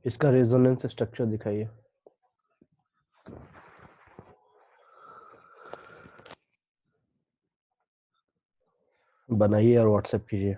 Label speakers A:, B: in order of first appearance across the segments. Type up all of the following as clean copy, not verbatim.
A: इसका resonance structure दिखाइए। बनाइए और व्हाट्सएप कीजिए।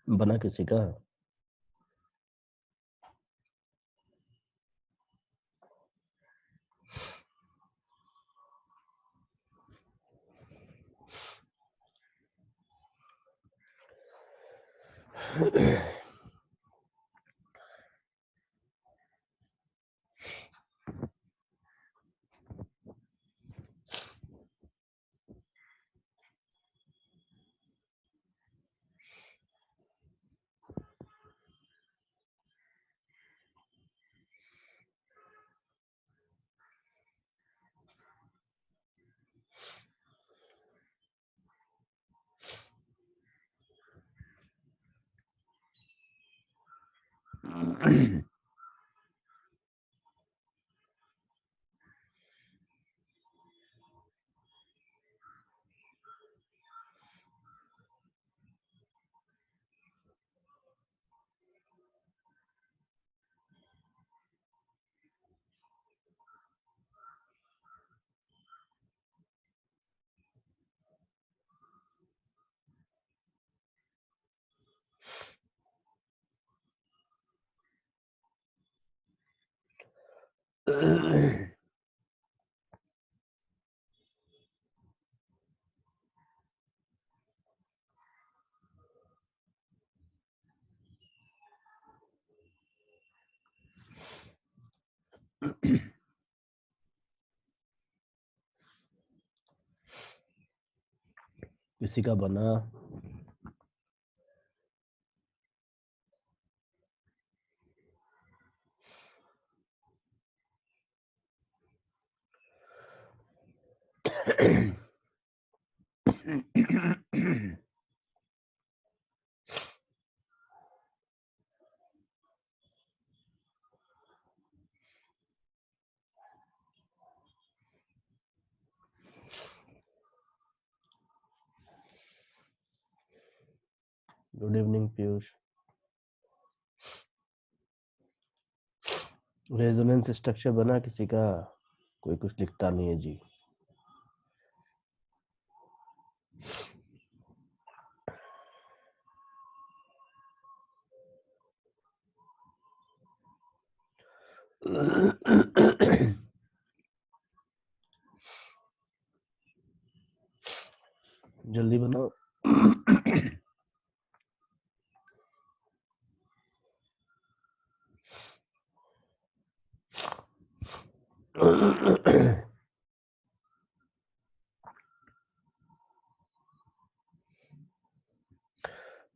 A: बना किसी का? किसी का बना good evening Piyush. Resonance structure बना किसी का? कोई कुछ लिखता नहीं है जी। जल्दी बनाओ।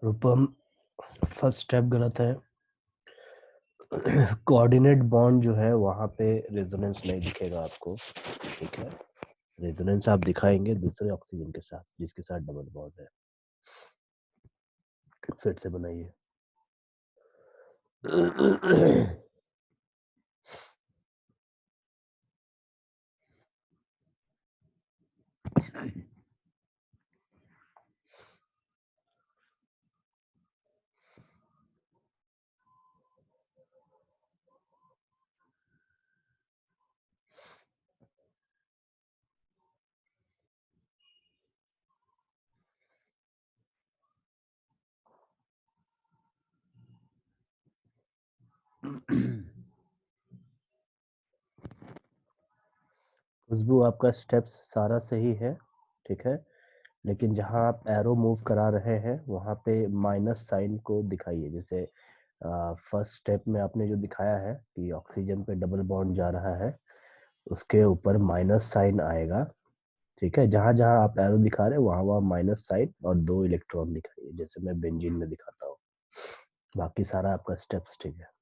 A: रूपम, फर्स्ट स्टेप गलत है। कोऑर्डिनेट बॉन्ड जो है वहां पे रेजोनेंस नहीं दिखेगा आपको, ठीक है। रेजोनेंस आप दिखाएंगे दूसरे ऑक्सीजन के साथ जिसके साथ डबल बॉन्ड है। फिर से बनाइए। खुशबू, आपका स्टेप्स सारा सही है, ठीक है। लेकिन जहां आप एरो मूव करा रहे हैं वहां पे माइनस साइन को दिखाइए। जैसे फर्स्ट स्टेप में आपने जो दिखाया है कि ऑक्सीजन पे डबल बॉन्ड जा रहा है, उसके ऊपर माइनस साइन आएगा, ठीक है। जहां जहां आप एरो दिखा रहे हैं वहां वहां माइनस साइन और 2 इलेक्ट्रॉन दिखाइए, जैसे मैं बेंजीन में दिखाता हूँ। बाकी सारा आपका स्टेप्स ठीक है।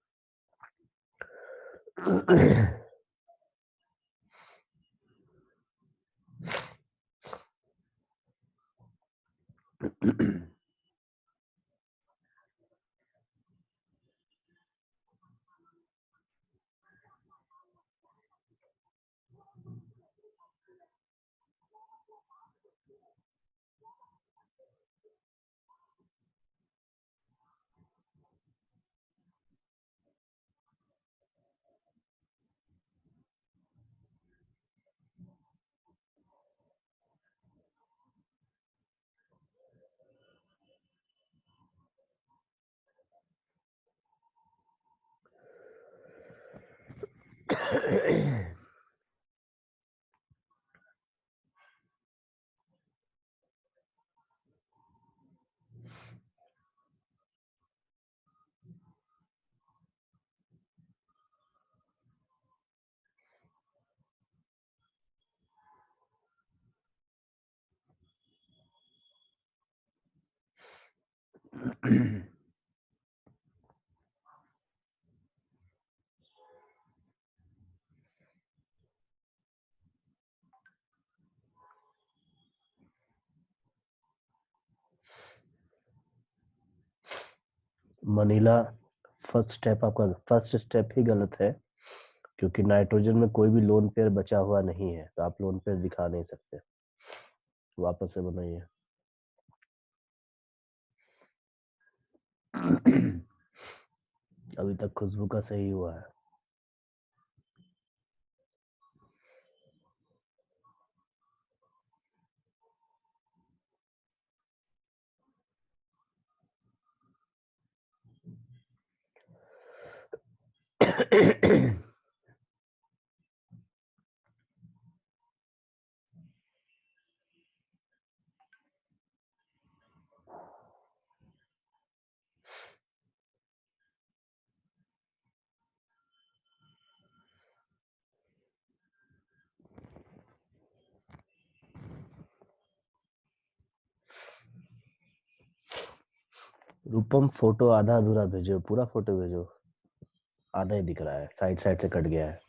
A: मनीला, फर्स्ट स्टेप ही गलत है, क्योंकि नाइट्रोजन में कोई भी लोन पेयर बचा हुआ नहीं है, तो आप लोन पेयर दिखा नहीं सकते। वापस से बनाइए। अभी तक खुशबू का सही हुआ है। रूपम, फोटो आधा अधूरा भेजो, पूरा फोटो भेजो। आधा ही दिख रहा है, साइड साइड से कट गया है।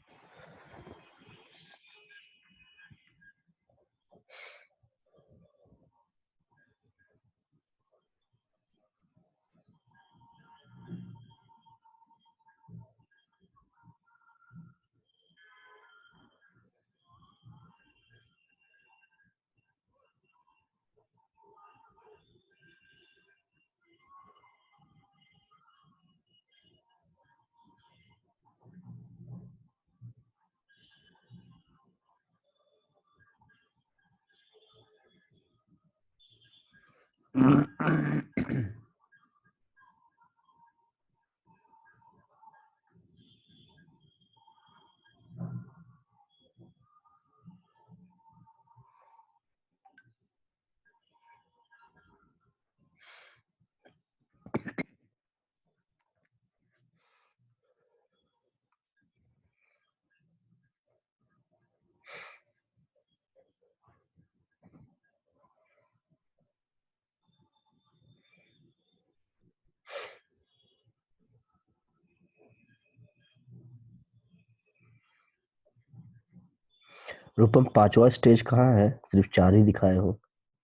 A: रूपम, पांचवा स्टेज कहाँ है? सिर्फ 4 ही दिखाए हो।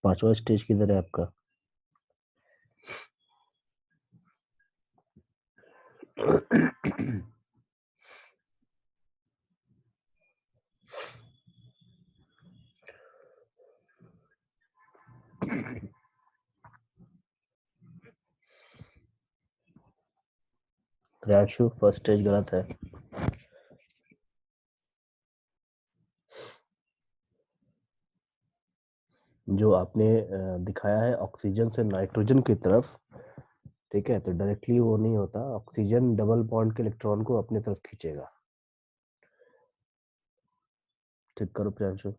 A: पांचवा स्टेज किधर है आपका? प्रियांशु, फर्स्ट स्टेज गलत है। जो आपने दिखाया है ऑक्सीजन से नाइट्रोजन की तरफ, ठीक है, तो डायरेक्टली वो नहीं होता। ऑक्सीजन डबल बॉन्ड के इलेक्ट्रॉन को अपनी तरफ खींचेगा। ठीक करो प्रियांशु।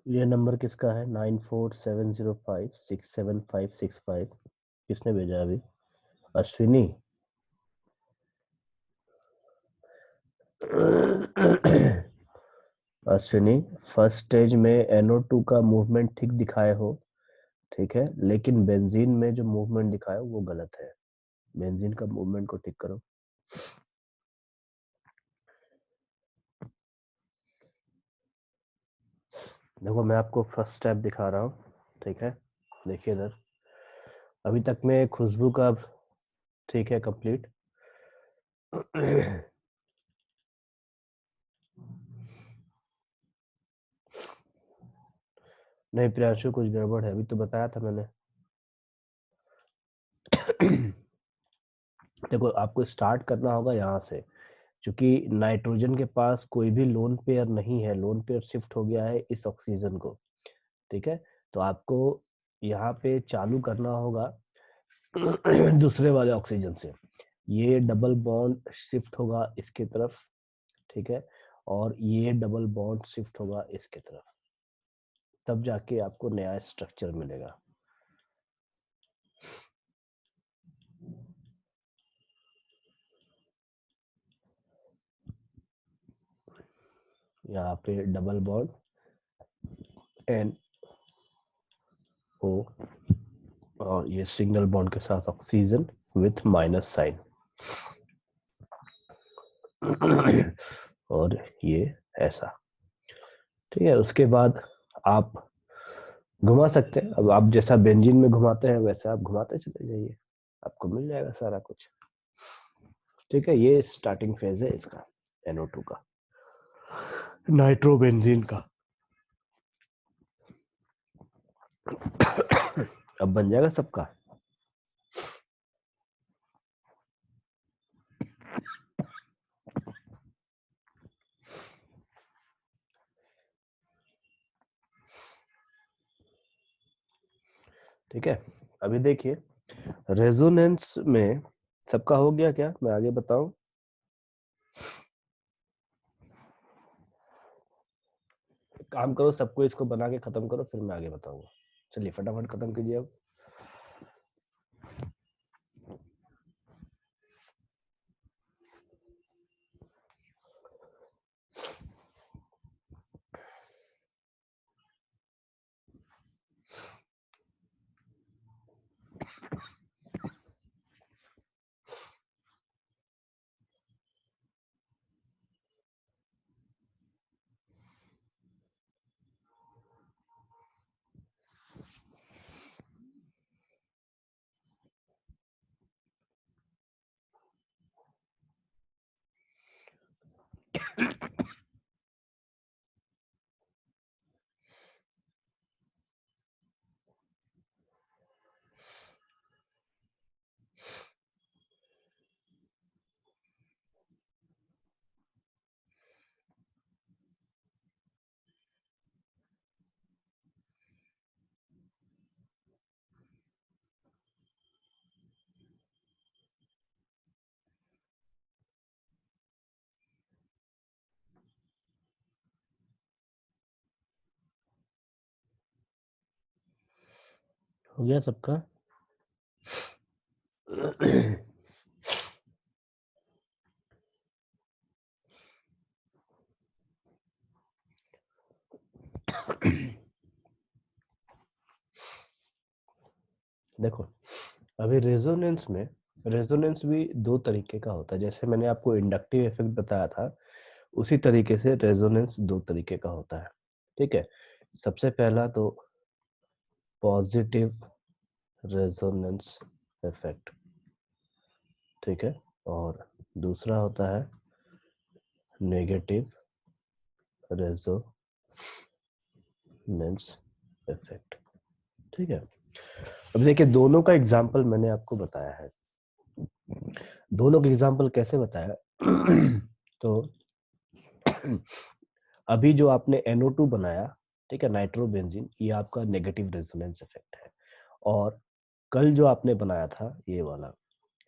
A: ये नंबर किसका है? 9470567565। किसने भेजा अभी? अश्विनी। अश्विनी, फर्स्ट स्टेज में NO2 का मूवमेंट ठीक दिखाए हो, ठीक है, लेकिन बेंजीन में जो मूवमेंट दिखाया वो गलत है। बेंजीन का मूवमेंट को ठीक करो। देखो, मैं आपको फर्स्ट स्टेप दिखा रहा हूँ, ठीक है, देखिए इधर। अभी तक में खुशबू का ठीक है कंप्लीट। नहीं प्रियांशु, कुछ गड़बड़ है, अभी तो बताया था मैंने। देखो आपको स्टार्ट करना होगा यहाँ से, क्योंकि नाइट्रोजन के पास कोई भी लोन पेयर नहीं है, लोन पेयर शिफ्ट हो गया है इस ऑक्सीजन को। ठीक है, तो आपको यहाँ पे चालू करना होगा दूसरे वाले ऑक्सीजन से। ये डबल बॉन्ड शिफ्ट होगा इसके तरफ, ठीक है, और ये डबल बॉन्ड शिफ्ट होगा इसके तरफ, तब जाके आपको नया स्ट्रक्चर मिलेगा। यहाँ पे डबल बॉन्ड एन ओ, और ये सिंगल बॉन्ड के साथ ऑक्सीजन विथ माइनस साइन। और ये ऐसा, ठीक है। उसके बाद आप घुमा सकते हैं, अब आप जैसा बेंजीन में घुमाते हैं वैसा आप घुमाते चले जाइए, आपको मिल जाएगा सारा कुछ। ठीक है, ये स्टार्टिंग फेज है इसका, NO2 का, नाइट्रोबेंजीन का। अब बन जाएगा सबका। ठीक है, अभी देखिए रेजोनेंस में सबका हो गया क्या, मैं आगे बताऊं? काम करो, सबको इसको बना के खत्म करो, फिर मैं आगे बताऊंगा। चलिए फटाफट खत्म कीजिए अब। हो गया सबका? देखो अभी रेजोनेंस भी दो तरीके का होता है, जैसे मैंने आपको इंडक्टिव इफेक्ट बताया था, उसी तरीके से रेजोनेंस दो तरीके का होता है। ठीक है, सबसे पहला तो पॉजिटिव रेजोनेंस इफेक्ट, ठीक है, और दूसरा होता है नेगेटिव रेजोनेंस इफेक्ट। ठीक है, अब देखिए दोनों का एग्जाम्पल मैंने आपको बताया है। दोनों का एग्जाम्पल कैसे बताया? तो अभी जो आपने NO2 बनाया, ठीक है, नाइट्रोबेंजीन, ये आपका नेगेटिव रेजोनेंस इफेक्ट है। और कल जो आपने बनाया था ये वाला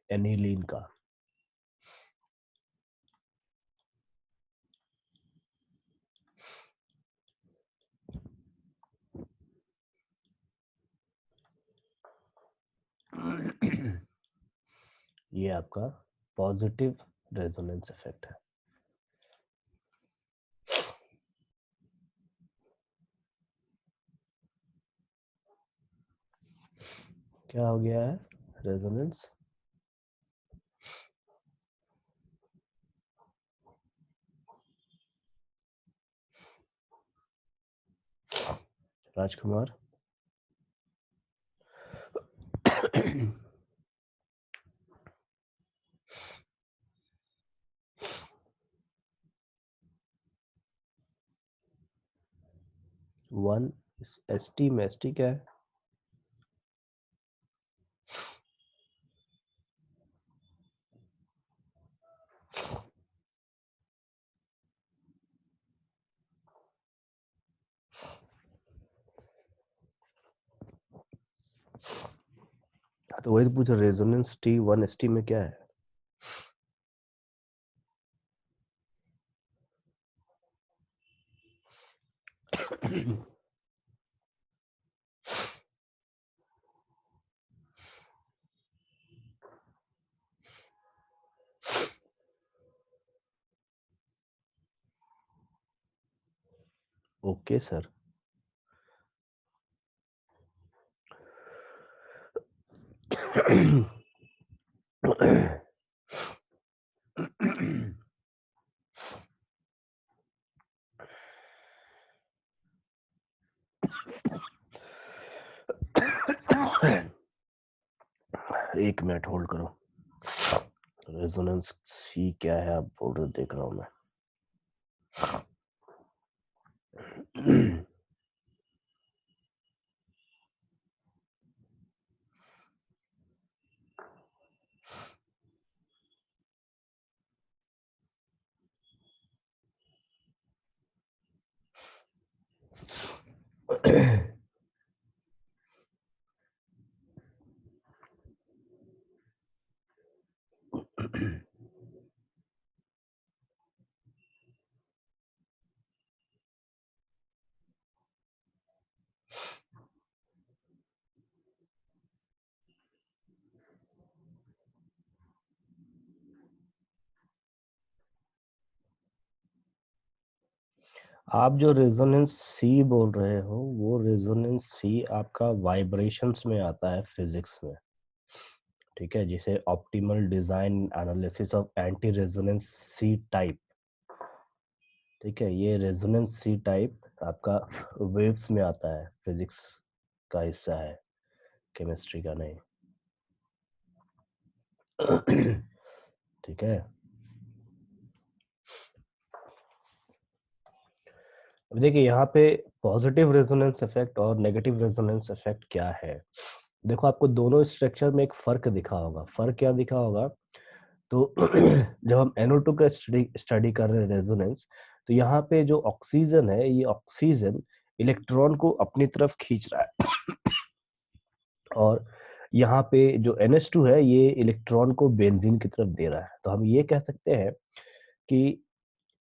A: एनिलीन का, ये आपका पॉजिटिव रेजोनेंस इफेक्ट है। क्या हो गया है रेजोनेंस? राजकुमार? 1 ST में ST क्या है? तो वही तो पूछ, रेजोनेंस T1ST में क्या है? Okay sir. एक मिनट होल्ड करो। रेजोनेंस सी क्या है आप बोल रहे, देख रहा हूं मैं। आप जो रेजोनेंस सी बोल रहे हो, वो रेजोनेंस सी आपका वाइब्रेशंस में आता है फिजिक्स में। ठीक है, जिसे optimal design analysis of anti resonance C type. ठीक है, ये रेजोनेंस सी टाइप आपका वेव्स में आता है, फिजिक्स का हिस्सा है, केमिस्ट्री का नहीं। ठीक है, अब देखिए यहाँ पे पॉजिटिव रेजोनेंस इफेक्ट और नेगेटिव रेजोनेंस इफेक्ट क्या है। देखो, आपको दोनों स्ट्रक्चर में एक फर्क दिखा होगा। फर्क क्या दिखा होगा? तो जब हम NO2 का स्टडी कर रहे हैं रेजोनेंस, तो यहाँ पे जो ऑक्सीजन है, ये ऑक्सीजन इलेक्ट्रॉन को अपनी तरफ खींच रहा है, और यहाँ पे जो NH2 है, ये इलेक्ट्रॉन को बेंजीन की तरफ दे रहा है। तो हम ये कह सकते हैं कि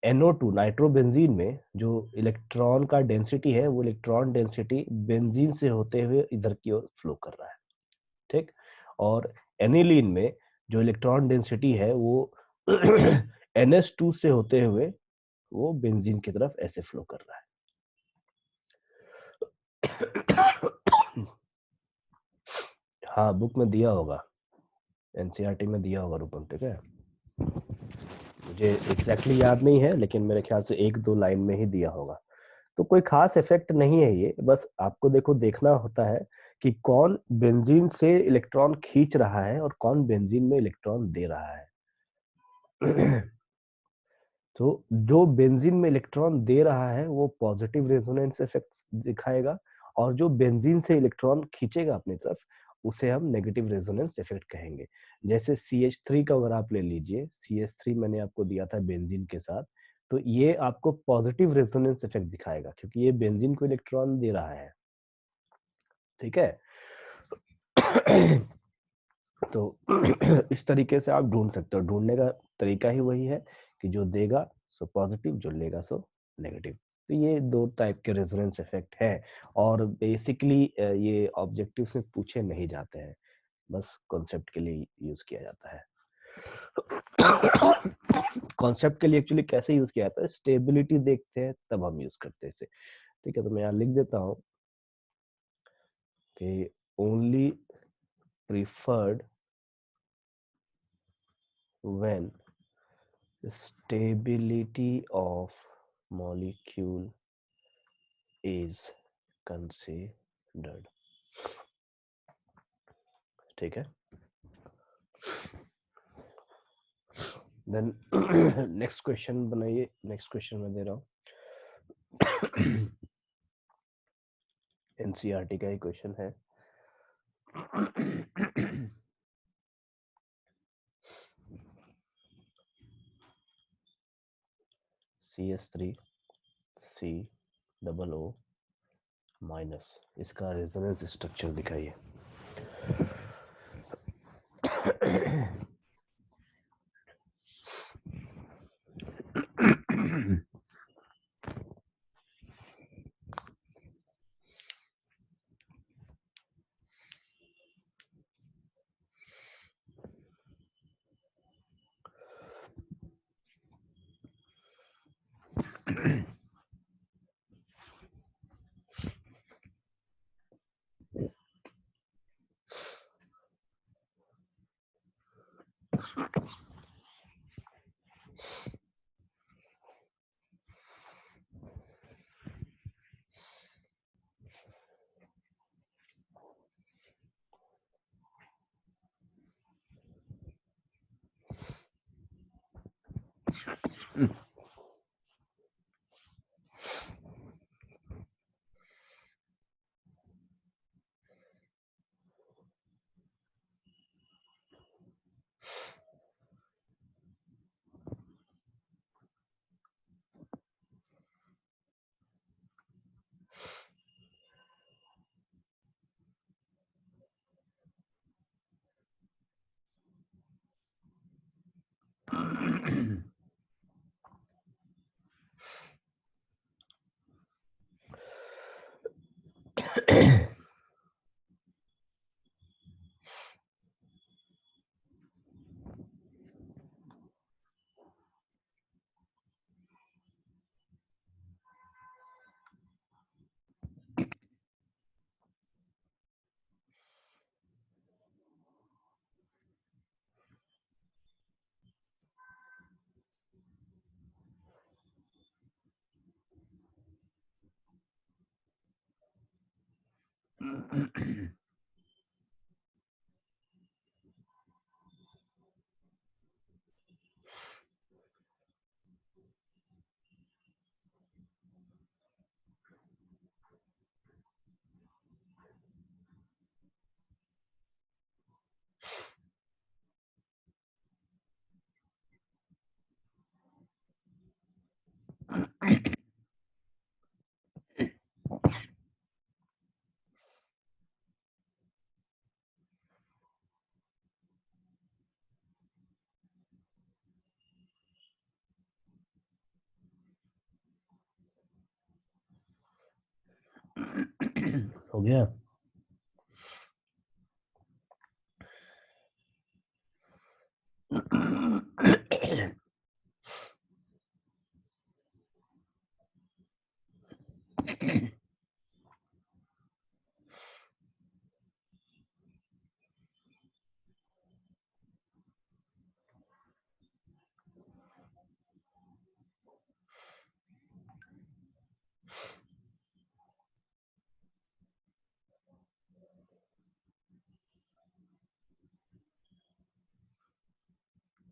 A: NO2 नाइट्रोबेंजीन में जो इलेक्ट्रॉन का डेंसिटी है, वो इलेक्ट्रॉन डेंसिटी बेंजीन से होते हुए इधर की ओर फ्लो कर रहा है। ठीक, और एनिलीन में जो इलेक्ट्रॉन डेंसिटी है, वो NH2 से होते हुए वो बेंजीन की तरफ ऐसे फ्लो कर रहा है। हाँ, बुक में दिया होगा, एनसीईआरटी में दिया होगा रूपम। ठीक है, मुझे एग्जैक्टली याद नहीं है, लेकिन मेरे ख्याल से एक दो लाइन में ही दिया होगा। तो कोई खास इफेक्ट नहीं है ये, बस आपको देखो देखना होता है कि कौन बेंजीन से इलेक्ट्रॉन खींच रहा है और कौन बेंजीन में इलेक्ट्रॉन दे रहा है। तो जो बेंजीन में इलेक्ट्रॉन दे रहा है, वो पॉजिटिव रेजोनेंस इफेक्ट दिखाएगा, और जो बेंजीन से इलेक्ट्रॉन खींचेगा अपनी तरफ, उसे हम नेगेटिव रेजोनेंस इफेक्ट कहेंगे। जैसे CH3 का अगर आप ले लीजिए, CH3 मैंने आपको दिया था बेंजीन के साथ, तो ये आपको पॉजिटिव रेजोनेंस इफेक्ट दिखाएगा, क्योंकि ये बेंजीन को इलेक्ट्रॉन दे रहा है। ठीक है। तो इस तरीके से आप ढूंढ सकते हो। ढूंढने का तरीका ही वही है कि जो देगा सो पॉजिटिव, जो लेगा सो नेगेटिव। तो ये दो टाइप के रेजोनेंस इफेक्ट है, और बेसिकली ये ऑब्जेक्टिव से पूछे नहीं जाते हैं, बस कॉन्सेप्ट के लिए यूज किया जाता है। कॉन्सेप्ट के लिए एक्चुअली कैसे यूज किया जाता है, स्टेबिलिटी देखते हैं तब हम यूज करते हैं इसे। ठीक है, तो मैं यहाँ लिख देता हूँ कि only preferred when stability of molecule is considered। ठीक है, देन नेक्स्ट क्वेश्चन बनाइए। नेक्स्ट क्वेश्चन मैं दे रहा हूँ। एनसीईआरटी का ही क्वेश्चन है। CH3 COO माइनस, इसका रेजोनेंस स्ट्रक्चर दिखाइए। हो गया।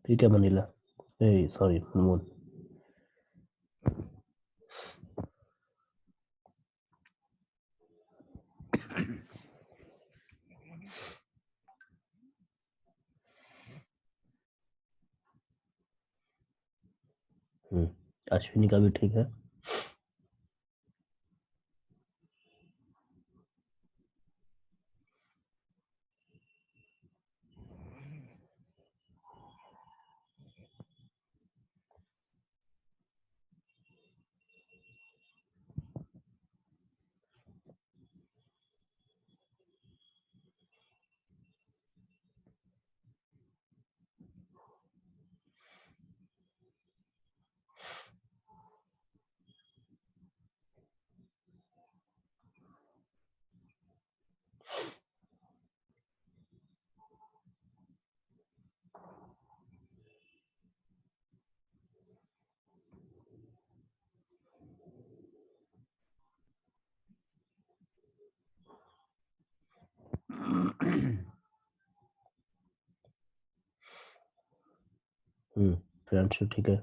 A: ठीक है मनीला, सॉरी मनमोहन। अश्विनी का भी ठीक है। फ्रेंड्स ठीक है।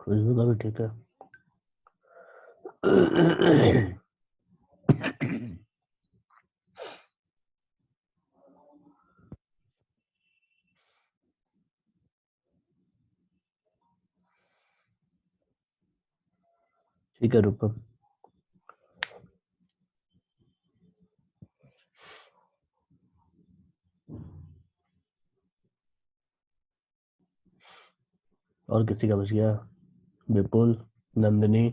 A: खुशबू का भी ठीक है। ठीक है रूपम। और किसी का बच गया? विपुल, नंदिनी।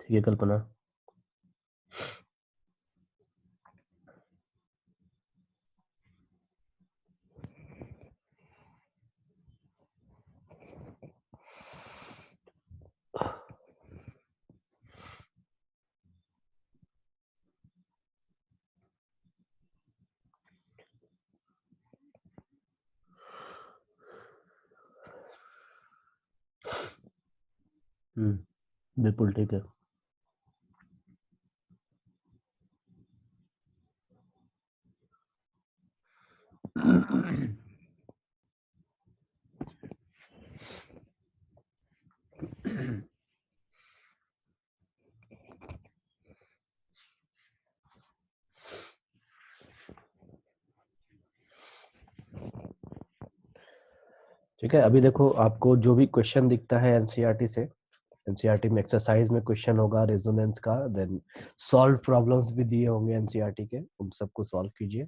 A: ठीक है कल्पना। विपुल ठीक है। ठीक है, अभी देखो आपको जो भी क्वेश्चन दिखता है एनसीईआरटी से, एनसीईआरटी में एक्सरसाइज में क्वेश्चन होगा रेजोनेंस का, देन सॉल्व प्रॉब्लम्स भी दिए होंगे एनसीईआरटी के, उन सबको सॉल्व कीजिए।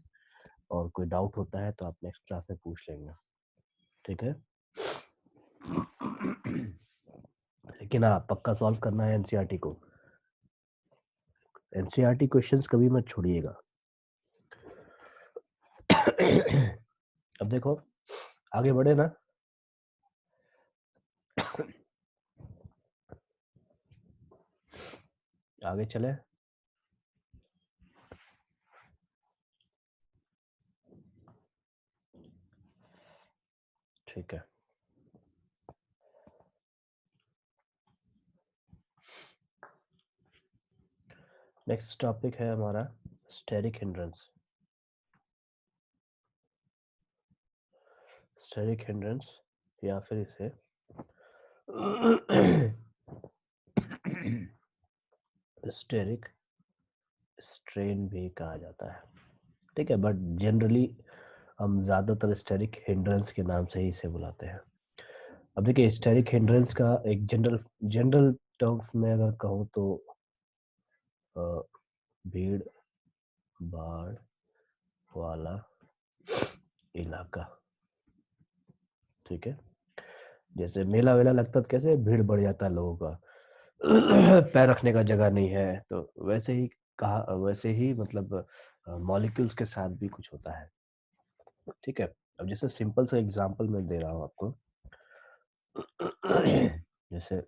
A: और कोई डाउट होता है तो आप नेक्स्ट क्लास में पूछ लेंगे। ठीक है। लेकिन हाँ, पक्का सॉल्व करना है एनसीईआरटी को। एनसीईआरटी क्वेश्चंस कभी मत छोड़िएगा। अब देखो आगे बढ़े ना। आगे चले। ठीक है। नेक्स्ट टॉपिक है हमारा स्टेरिक हिंड्रेंस। स्टेरिक हिंड्रेंस या फिर इसे स्टेरिक स्ट्रेन भी कहा जाता है। ठीक है, बट जनरली हम ज्यादातर स्टेरिक हिंड्रेंस के नाम से ही इसे बुलाते हैं। अब देखिए स्टेरिक हिंड्रेंस का एक जनरल जनरल टर्म्स में अगर कहूँ तो भीड़ भाड़ वाला इलाका। ठीक है, जैसे मेला वेला लगता है तो कैसे भीड़ बढ़ जाता है लोगों का, पैर रखने का जगह नहीं है, तो वैसे ही कहा, वैसे ही मतलब मॉलिक्यूल्स के साथ भी कुछ होता है। ठीक है, अब जैसे सिंपल सा एग्जांपल मैं दे रहा हूँ आपको। जैसे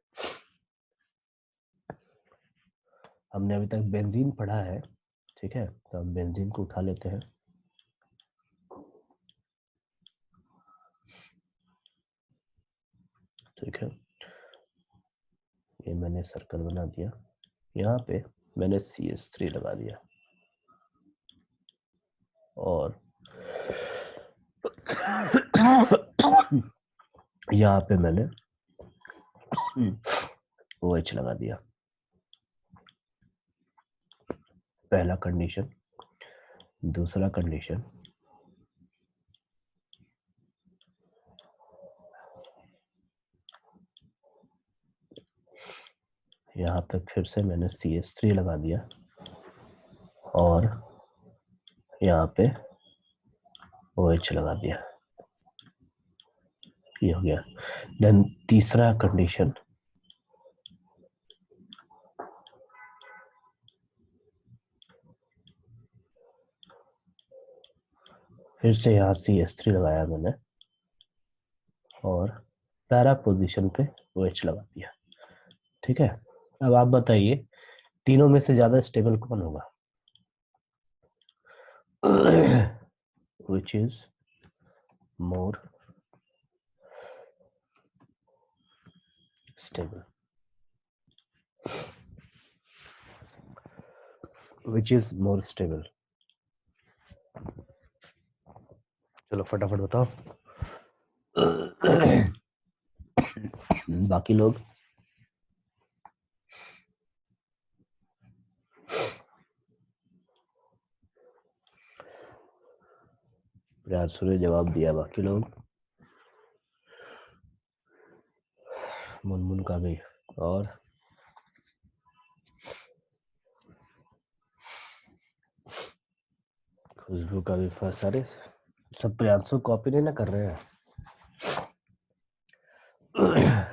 A: हमने अभी तक बेंजीन पढ़ा है, ठीक है, तो हम बेंजीन को उठा लेते हैं। ठीक है, ये मैंने सर्कल बना दिया, यहाँ पे मैंने CH3 लगा दिया और यहाँ पे मैंने OH लगा दिया। पहला कंडीशन। दूसरा कंडीशन, यहाँ पे फिर से मैंने CH3 लगा दिया और यहाँ पे OH लगा दिया। ये हो गया। देन तीसरा कंडीशन, फिर से यहाँ CH3 लगाया मैंने और पैरा पोजीशन पे OH लगा दिया। ठीक है, अब आप बताइए तीनों में से ज्यादा स्टेबल कौन होगा? which is more stable, which is more stable? चलो फटाफट बताओ। बाकी लोग प्रियांशु ने जवाब दिया, बाकी लोग मुनमुन का भी और खुशबू का भी फर्स्ट। सारे सब प्रियांशु कॉपी नहीं ना कर रहे हैं।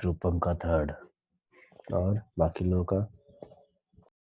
A: रूपम का थर्ड और बाकी लोगों का